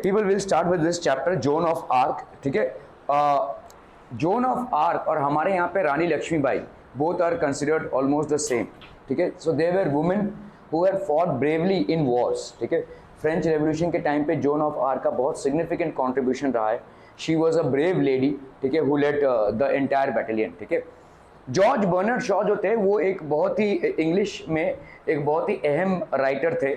people will start with this chapter Joan of Arc. ठीक है, Joan of Arc और हमारे यहाँ पे रानी Lakshmibai both are considered almost the same. ठीक है, so they were women who had fought bravely in wars. ठीक है, फ्रेंच रेवोल्यूशन के टाइम पे जोन ऑफ आर्क का बहुत सिग्निफिकेंट कॉन्ट्रीब्यूशन रहा है. She was a brave lady. ठीक है, who led the entire battalion. ठीक है, जॉर्ज बर्नार्ड शॉ जो थे वो एक बहुत ही इंग्लिश में एक बहुत ही अहम राइटर थे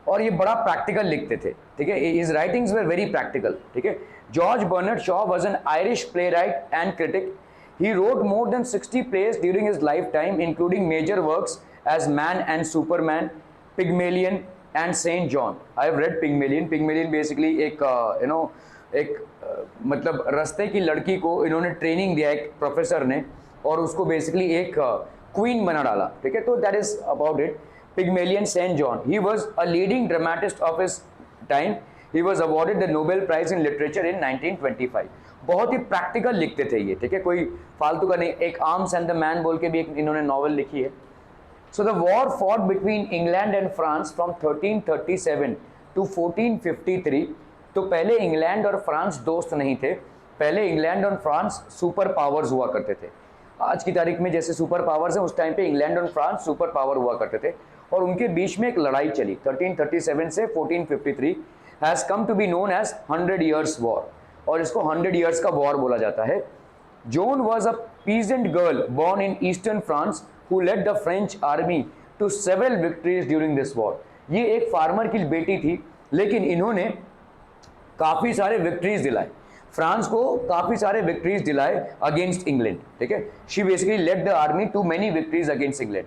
और ये बड़ा प्रैक्टिकल लिखते थे. ठीक है, his writings were very practical. ठीक है, George Bernard Shaw was an Irish playwright and critic. He wrote more than 60 plays during his lifetime, including major works as Man and Superman, Pygmalion, and Saint John. I have read Pygmalion. Pygmalion basically एक मतलब रास्ते की लड़की को इन्होंने training दिया एक professor ने और उसको बेसिकली एक क्वीन बना डाला. ठीक है, तो that is about it. Pygmalion, Saint John. He was a leading dramatist of his time. He was awarded the Nobel Prize in Literature in 1925. बहुत ही प्रैक्टिकल लिखते थे ये. ठीक है, कोई फालतू का नहीं. एक आर्म्स एंड द मैन बोल के भी एक इन्होंने नॉवल लिखी है. So the war fought between England and France from 1337 to 1453. तो पहले इंग्लैंड और फ्रांस दोस्त नहीं थे. पहले इंग्लैंड और फ्रांस सुपर पावर्स हुआ करते थे. आज की तारीख में जैसे सुपर पावर्स हैं, उस टाइम पे इंग्लैंड और फ्रांस सुपर पावर हुआ करते थे और उनके बीच में एक लड़ाई चली 1337 से 1453. Has come to be known as 100 Years war और इसको 100 Years का वॉर बोला जाता है. Joan was a peasant girl born in eastern France who led the French army to several victories during this war. ये एक फार्मर की बेटी थी लेकिन इन्होंने काफ़ी सारे विक्ट्रीज दिलाए फ्रांस को, काफ़ी सारे विक्ट्रीज दिलाए अगेंस्ट इंग्लैंड. ठीक है, she basically led the army to many victories against England.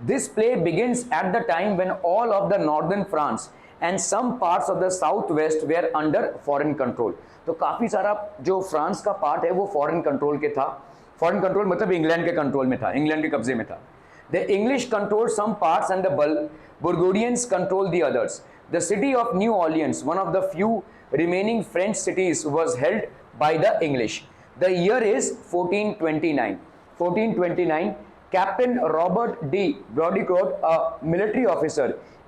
This play begins at the time when all of the northern France and some parts of the southwest were under foreign control. तो काफ़ी सारा जो France का part है वो foreign control के था. Foreign control मतलब इंग्लैंड के कंट्रोल में था, इंग्लैंड के कब्जे में था. The English controlled some parts and the Burgundians controlled the others. The city of New Orleans, one of the few remaining French cities, was held by the English. The year is 1429. 1429. Captain Robert D. Broadicott, a military officer,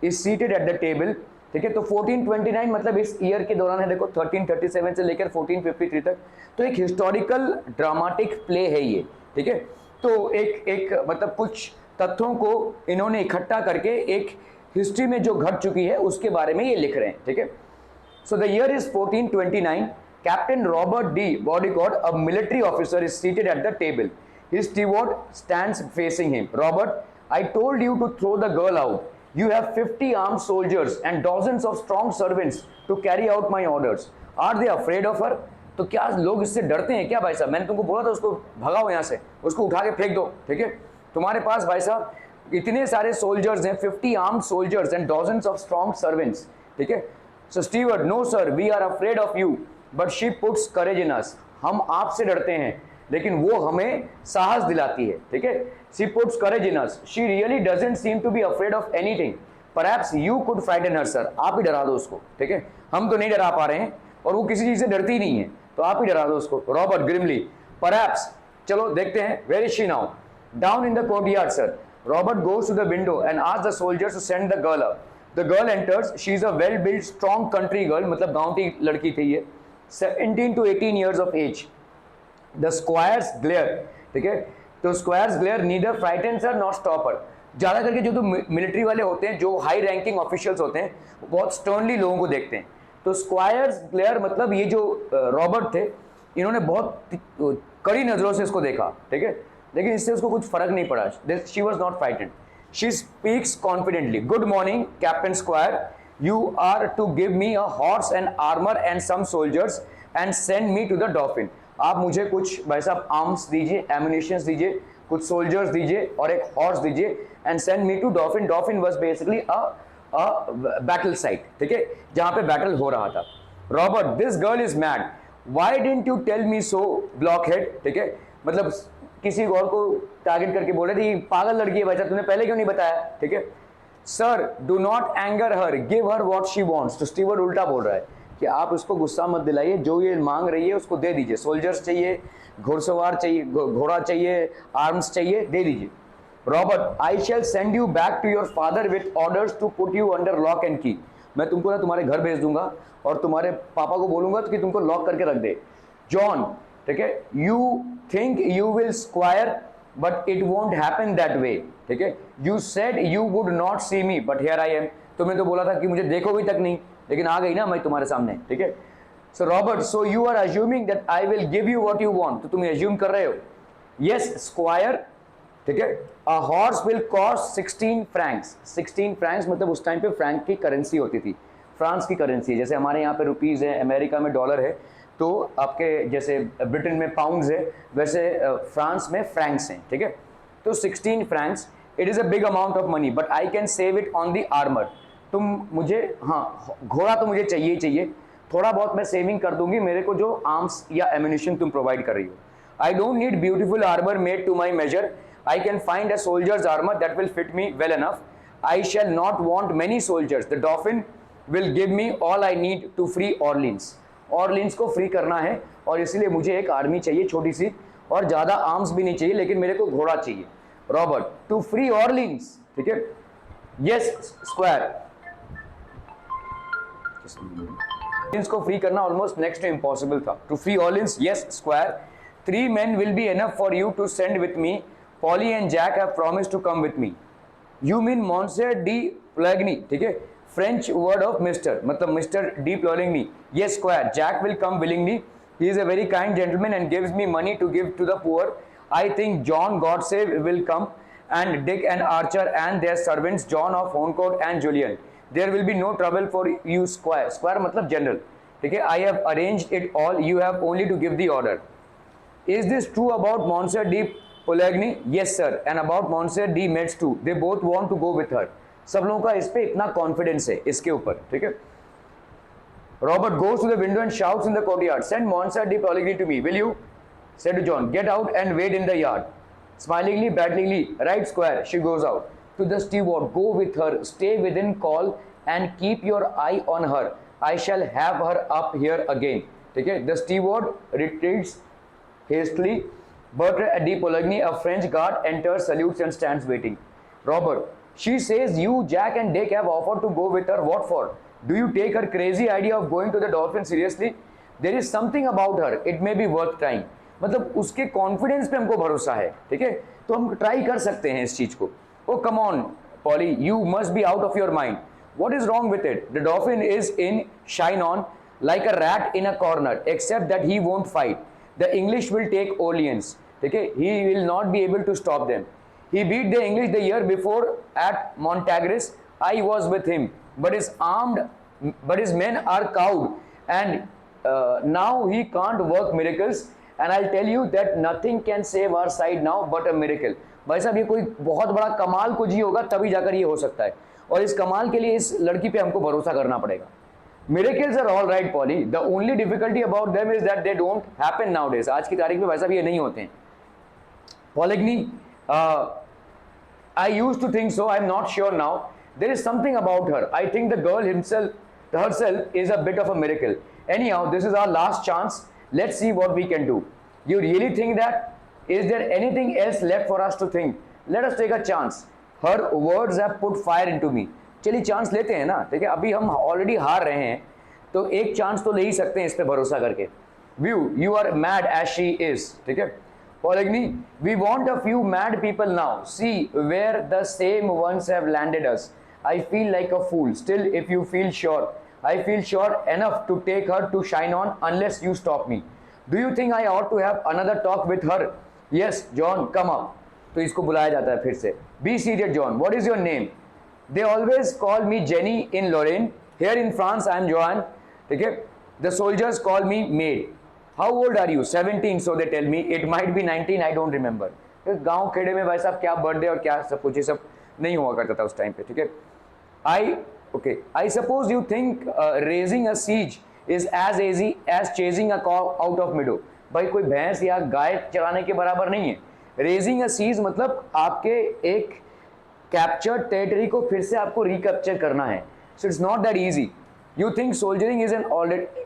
is seated at the table. ठीक है, तो 1429 मतलब इस year के दौरान है. देखो 1337 से लेकर 1453 तक. तो एक हिस्टोरिकल ड्रामेटिक प्ले है ये. ठीक है, तो एक मतलब कुछ तथ्यों को इन्होंने इकट्ठा करके एक हिस्ट्री में जो घट चुकी है उसके बारे में ये लिख रहे हैं. ठीक है, so the year is 1429. Captain Robert de Baudricourt, a military officer, is seated at the table. His steward stands facing him. Robert, I told you to throw the girl out. You have 50 armed soldiers and dozens of strong servants to carry out my orders. Are they afraid of her? तो क्या लोग इससे डरते हैं क्या भाई साहब? मैंने तुमको बोला था उसको भगाओ यहाँ से, उसको उठा के फेंक दो. ठीक है, तुम्हारे पास भाई साहब इतने सारे सोल्जर्स हैं, 50 armed soldiers and dozens of strong servants. ठीक है, so steward, no sir, we are afraid of you, but she puts courage in us. हम आपसे डरते हैं लेकिन वो हमें साहस दिलाती है. ठीक है, she puts courage in us. She really doesn't seem to be afraid of anything. Perhaps you could frighten her, sir. आप ही डरा दो उसको. ठीक है, हम तो नहीं डरा पा रहे हैं और वो किसी चीज से डरती नहीं है, तो आप ही डरा दो उसको. Robert grimly, perhaps. चलो देखते हैं. Where is she now? Down in the courtyard, sir. Robert goes to the window and asks the soldiers to send the girl up. The girl enters. She is a well-built, strong country girl. मतलब गांव की लड़की थी ये. 17 to 18 years of age. The squires glare. ठीक है, तो squires glare neither frightens her nor stop her. ज़्यादा करके जो तो मिलिट्री वाले होते हैं, जो हाई रैंकिंग ऑफिशियल्स होते हैं, वो बहुत स्टर्नली लोगों को देखते हैं. तो स्क्वायर्स ग्लेयर मतलब ये जो रॉबर्ट थे, इन्होंने बहुत कड़ी नज़रों से इसको देखा. ठीक है, लेकिन इससे उसको कुछ फर्क नहीं पड़ा. She was not frightened. She speaks confidently. Good morning captain squire, you are to give me a horse and armour and some soldiers and send me to the Dauphin. आप मुझे कुछ भाई साहब आर्म्स दीजिए, एम्यूनिशंस दीजिए, कुछ soldiers दीजिए और एक हॉर्स दीजिए and send me to Dauphin. Dauphin was basically a battle site. ठीक है, जहां पे बैटल हो रहा था. Robert, this girl is mad. Why didn't you tell me so, blockhead. ठीक है, मतलब किसी और को टारगेट करके बोल रहे थे पागल लड़की है भाई साहब, तुमने पहले क्यों नहीं बताया. ठीक है, sir do not anger her, give her what she wants. तो स्टीवर्ड उल्टा बोल रहा है कि आप उसको गुस्सा मत दिलाइए, जो ये मांग रही है उसको दे दीजिए. सोल्जर्स चाहिए, घुड़सवार चाहिए, घोड़ा चाहिए, आर्म्स चाहिए, दे दीजिए. Robert, I shall send you back to your father with orders to put you under lock and key. मैं तुमको ना तुम्हारे घर भेज दूंगा और तुम्हारे पापा को बोलूंगा कि तुमको लॉक करके रख दे। जॉन, ठीक है, you think you will squire but it won't happen that way, ठीक है। You said you would not see me but here I am, तुमने तो बोला था कि मुझे देखोगे तक नहीं, लेकिन आ गई ना मैं तुम्हारे सामने, ठीक है। So Robert, so you are assuming that I will give you what you want, तो तुम अज्यूम कर रहे हो। यस स्क्वायर, ठीक है, a horse will cost 16 Franks. 16 Franks मतलब उस टाइम पे फ्रैंक की करेंसी होती थी, फ्रांस की करेंसी, जैसे हमारे यहाँ पे रुपीज़ है, अमेरिका में डॉलर है, तो आपके जैसे ब्रिटेन में पाउंड्स है, वैसे फ्रांस में फ्रैंक्स हैं, ठीक है। तो 16 Franks, it is a big amount of money but I can save it on the armour. तुम मुझे, हाँ घोड़ा तो मुझे चाहिए ही चाहिए, थोड़ा बहुत मैं सेविंग कर दूंगी मेरे को जो आर्म्स या एम्यूनिशन तुम प्रोवाइड कर रही हो। I don't need beautiful armour made to my measure, I can find a soldier's armor that will fit me well enough. I shall not want many soldiers. The Dauphin will give me all I need to free Orleans. Orleans को free करना है और इसलिए मुझे एक army चाहिए छोटी सी, और ज़्यादा आर्म्स भी नहीं चाहिए, लेकिन मेरे को घोड़ा चाहिए। रॉबर्ट, टू फ्री ऑर्लिन्स, ठीक है। यस स्क्वायर, ऑर्लिन्स को फ्री करना ऑलमोस्ट नेक्स्ट टू इम्पॉसिबल था। To free Orleans, yes squire, 3 men will be enough for you to send with me. Polly and Jack have promised to come with me. You mean Monsieur de Poligny, ठीक है, French word of Mr. मतलब Mr. de Poligny. Yes square, Jack will come willingly. He is a very kind gentleman and gives me money to give to the poor. I think John Godsave will come, and Dick and Archer and their servants John of Horncourt and Julian. There will be no trouble for you square. Square मतलब general, ठीक है। I have arranged it all. You have only to give the order. Is this true about Monsieur de Poligny? Yes sir, and about Monsieur de Metz too. They both want to go with her. सब लोगों का इस पे इतना confidence है इसके ऊपर, ठीक है। Robert goes to the window and shouts in the courtyard, "Send Monsieur de Poligny to me, will you?" Said to John, "Get out and wait in the yard." Smilingly, battlingly, right square, she goes out. To the steward, "Go with her, stay within call and keep your eye on her. I shall have her up here again." ठीक है। The steward retreats hastily. Bertrand de Poligny, a French guard, enters, salutes and stands waiting. Robert, she says you, Jack and Dick have offered to go with her. What for? Do you take her crazy idea of going to the Dolphin seriously? There is something about her. It may be worth trying. मतलब उसके confidence पे हमको भरोसा है, ठीक है, तो हम ट्राई कर सकते हैं इस चीज को। Oh come on, Polly, you must be out of your mind. What is wrong with it? The Dauphin is in shine on like a rat in a corner, except that he won't fight. The English will take Orleans. ठीक है, he will not be able to stop them. He beat the English the year before at Montagris. I was with him, but his men are cowed, and now he can't work miracles. And I'll tell you that nothing can save our side now but a miracle. भाई साहब, ये कोई बहुत बड़ा कमाल कुछ ही होगा तभी जाकर ये हो सकता है, और इस कमाल के लिए इस लड़की पे हमको भरोसा करना पड़ेगा। Miracles are all right, Polly. The only difficulty about them is that they don't happen nowadays. आज की तारीख में भाई साहब ये नहीं होते हैं। Poligny, I used to think so. I'm not sure now. There is something about her. I think the girl herself is a bit of a miracle. Anyhow, this is our last chance. Let's see what we can do. You really think that? Is there anything else left for us to think? Let us take a chance. Her words have put fire into me. चलिए chance लेते हैं ना, ठीक है। अभी हम already हार रहे हैं, तो एक चांस तो ले ही सकते हैं इस पे भरोसा करके। View, you are mad as she is, ठीक है। Poligny, we want a few mad people now. See where the same ones have landed us. I feel like a fool. Still, if you feel sure, I feel sure enough to take her to shine on unless you stop me. Do you think I ought to have another talk with her? Yes, John, come up. तो इसको बुलाया जाता है फिर से। Be serious, John. What is your name? They always call me Jenny in Lorraine. Here in France, I am Joan. ठीक है। The soldiers call me maid. How old are you? 17, so they tell me. It might be 19, I don't remember. गांव खेड़े में भाई साहब क्या birthday और क्या सब कुछ ये सब नहीं हुआ करता था उस टाइम पे, ठीक है। I suppose you think raising a siege is as easy as chasing a cow out of meadow. भाई कोई भैंस या गाय चराने के बराबर नहीं है। Raising a siege मतलब आपके एक कैप्चर्ड टेरिटरी को फिर से आपको रिकैप्चर करना है। So it's not that easy. You think soldiering is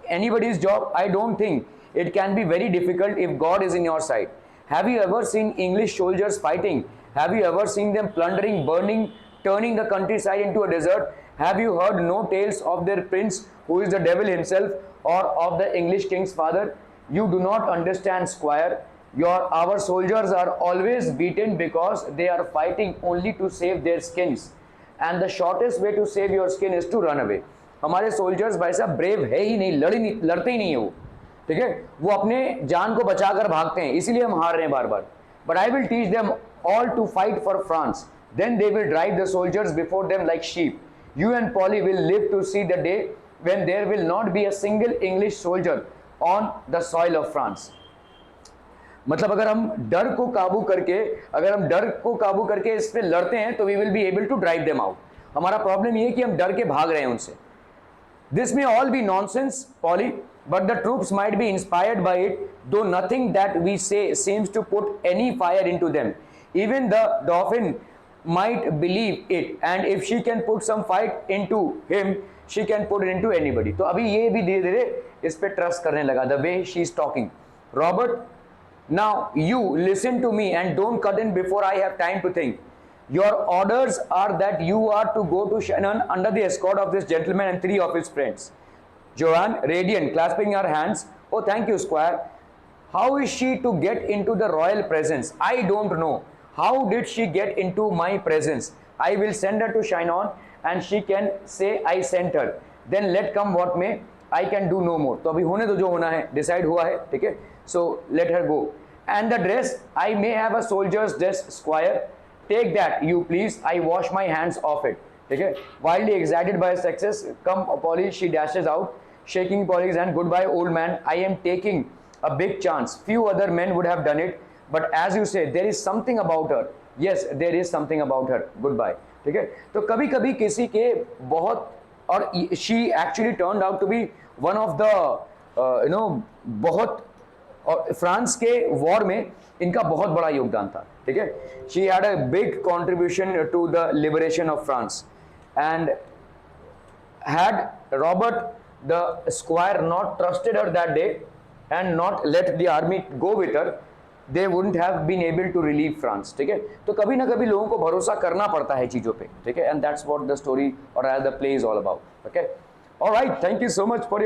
anybody's job? I don't think. It can be very difficult if God is in your side. Have you ever seen English soldiers fighting? Have you ever seen them plundering, burning, turning the countryside into a desert? Have you heard no tales of their prince who is the devil himself or of the English king's father? You do not understand, squire. Our soldiers are always beaten because they are fighting only to save their skins, and the shortest way to save your skin is to run away. हमारे soldiers भाई साहब brave है ही नहीं, लड़ते ही नहीं है वो, ठीक है, वो अपने जान को बचाकर भागते हैं, इसीलिए हम हार रहे हैं बार बार. But I will teach them all to fight for France, then they will drive the soldiers before them like sheep. You and Polly will live to see the day when there will not be a single English soldier on the soil of France. मतलब अगर हम डर को काबू करके इस पे लड़ते हैं तो we will be able to drive them out. हमारा प्रॉब्लम ये है कि हम डर के भाग रहे हैं उनसे. This may all be nonsense, Polly, but the troops might be inspired by it, though nothing that we say seems to put any fire into them. Even the Dauphin might believe it, and if she can put some fight into him, she can put it into anybody. तो अभी ये भी धीरे धीरे इस पे trust करने लगा, the way she is talking. Robert, now you listen to me and don't cut in before I have time to think. Your orders are that you are to go to Shannon under the escort of this gentleman and 3 of his friends. Joanne, radiant, clasping her hands. Oh, thank you, squire. How is she to get into the royal presence? I don't know. How did she get into my presence? I will send her to Chinon and she can say I sent her. Then let come what may, I can do no more. तो अभी होने दो जो होना है, decide हुआ है, ठीक है? So let her go. And the dress, I may have a soldier's dress, squire. Take that, you please. I wash my hands off it. ठीक है? Wildly excited by her success, come Polly, she dashes out, shaking Polly's hand. Goodbye, old man. I am taking a big chance. Few other men would have done it. But as you say, there is something about her. Yes, there is something about her. Goodbye. ठीक है? तो कभी कभी किसी के बहुत, और she actually turned out to be one of the बहुत, और फ्रांस के वॉर में इनका बहुत बड़ा योगदान था, ठीक है. She had a big contribution to the liberation of France, and had Robert the squire not trusted her that day and not let the army go with her, they wouldn't have been able to relieve France. ठीक है, तो कभी ना कभी लोगों को भरोसा करना पड़ता है चीजों पे, ठीक है, and that's what the story or rather the play is all about. Okay, all right, thank you so much for